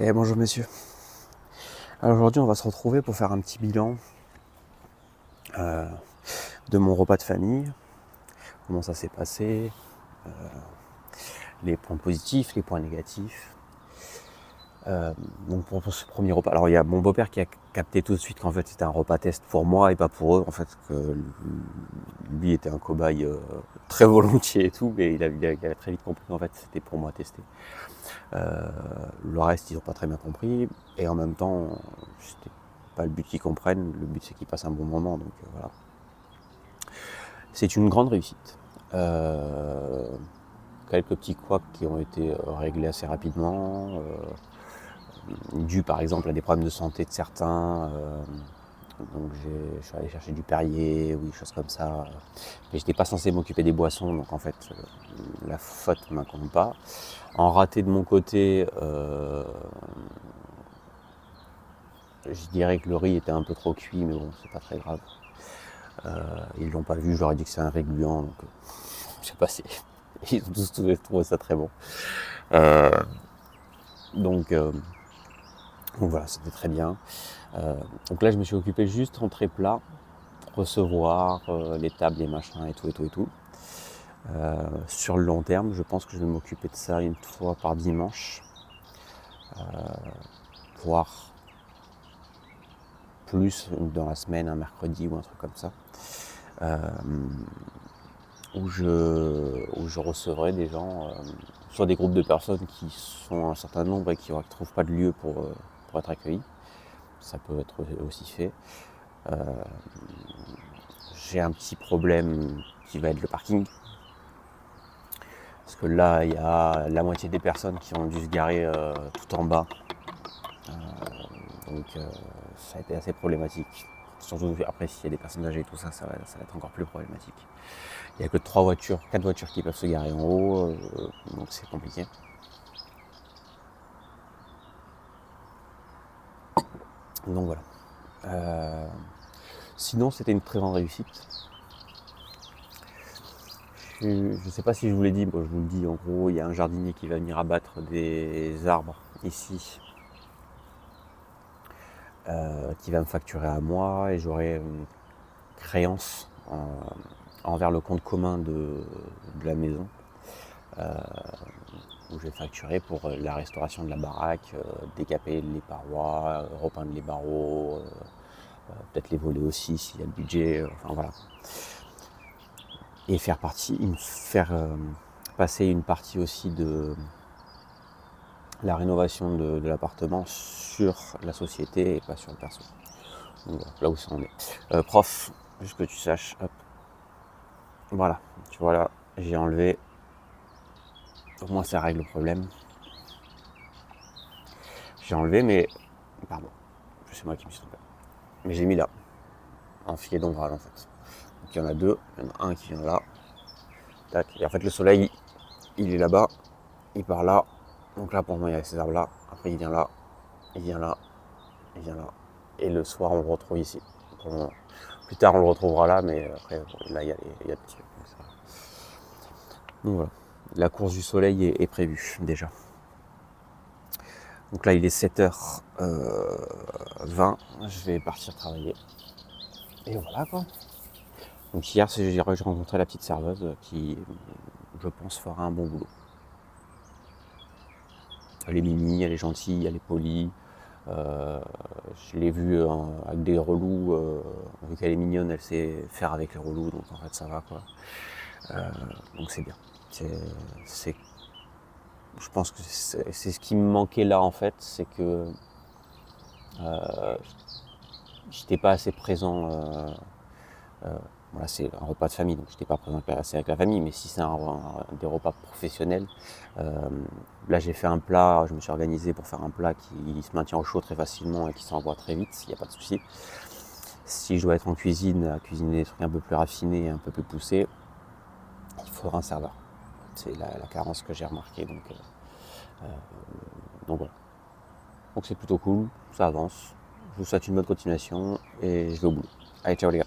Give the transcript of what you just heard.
Et bonjour messieurs. Alors aujourd'hui on va se retrouver pour faire un petit bilan de mon repas de famille, comment ça s'est passé, les points positifs, les points négatifs. Donc pour ce premier repas, alors il y a mon beau-père qui a capté tout de suite qu'en fait c'était un repas test pour moi et pas pour eux, en fait que lui était un cobaye très volontiers et tout, mais il a très vite compris qu'en fait c'était pour moi tester. Le reste ils n'ont pas très bien compris et en même temps c'était pas le but qu'ils comprennent, le but c'est qu'ils passent un bon moment, donc voilà. C'est une grande réussite. Quelques petits couacs qui ont été réglés assez rapidement, dû par exemple à des problèmes de santé de certains. Donc je suis allé chercher du Perrier ou des choses comme ça. Mais j'étais pas censé m'occuper des boissons, donc en fait la faute ne m'incombe pas. En raté de mon côté, je dirais que le riz était un peu trop cuit, mais bon, c'est pas très grave. Ils l'ont pas vu, je leur ai dit que c'est un réguliant, donc c'est passé. Ils ont tous trouvé ça très bon. Donc voilà, c'était très bien. Donc là, je me suis occupé juste entrée plat, recevoir les tables, les machins et tout. Sur le long terme, je pense que je vais m'occuper de ça une fois par dimanche, voire plus dans la semaine, un mercredi ou un truc comme ça, où je recevrai des gens, soit des groupes de personnes qui sont un certain nombre et qui ne trouvent pas de lieu pour être accueillis. Ça peut être aussi fait. J'ai un petit problème qui va être le parking. Parce que là, il y a la moitié des personnes qui ont dû se garer tout en bas. Donc ça a été assez problématique. Surtout après, s'il y a des personnes âgées et tout ça, ça va être encore plus problématique. Il n'y a que 4 voitures qui peuvent se garer en haut, donc c'est compliqué. Donc voilà. Sinon, c'était une très grande réussite. Je ne sais pas si je vous l'ai dit, bon, je vous le dis, en gros, il y a un jardinier qui va venir abattre des arbres ici, qui va me facturer à moi et j'aurai une créance envers le compte commun de la maison, où je vais facturer pour la restauration de la baraque, décaper les parois, repeindre les barreaux, peut-être les voler aussi s'il y a le budget, enfin voilà. Et faire passer une partie aussi de la rénovation de l'appartement sur la société et pas sur le perso. Donc voilà, là où ça en est. Prof, juste que tu saches, hop. Voilà, tu vois là, j'ai enlevé. Au moins ça règle le problème. J'ai enlevé, mais. Pardon, c'est moi qui me suis trompé. Mais j'ai mis là, un filet d'ombrage en fait. Donc il y en a deux, il y en a un qui vient là. Tac. Et en fait le soleil, il est là-bas, il part là. Donc là pour moi il y a ces arbres là. Après il vient là, il vient là, il vient là. Et le soir on le retrouve ici. Pour le moment. Plus tard on le retrouvera là, mais après là il y a le petit. Donc voilà. La course du soleil est prévue déjà. Donc là il est 7h20, je vais partir travailler. Et voilà quoi. Donc hier j'ai rencontré la petite serveuse qui, je pense, fera un bon boulot. Elle est mimi, elle est gentille, elle est polie. Je l'ai vue avec des relous, vu qu'elle est mignonne, elle sait faire avec les relous, donc en fait ça va quoi. Donc c'est bien. Je pense que c'est ce qui me manquait là en fait, c'est que j'étais pas assez présent. Voilà, c'est un repas de famille, donc j'étais pas présent assez avec la famille, mais si c'est des repas professionnels, là j'ai fait un plat, je me suis organisé pour faire un plat qui se maintient au chaud très facilement et qui s'envoie très vite, il n'y a pas de souci. Si je dois être en cuisine, à cuisiner des trucs un peu plus raffinés, un peu plus poussés, il faudra un serveur. C'est la carence que j'ai remarquée, donc voilà. Donc c'est plutôt cool, ça avance. Je vous souhaite une bonne continuation et je vais au boulot. Allez, ciao les gars.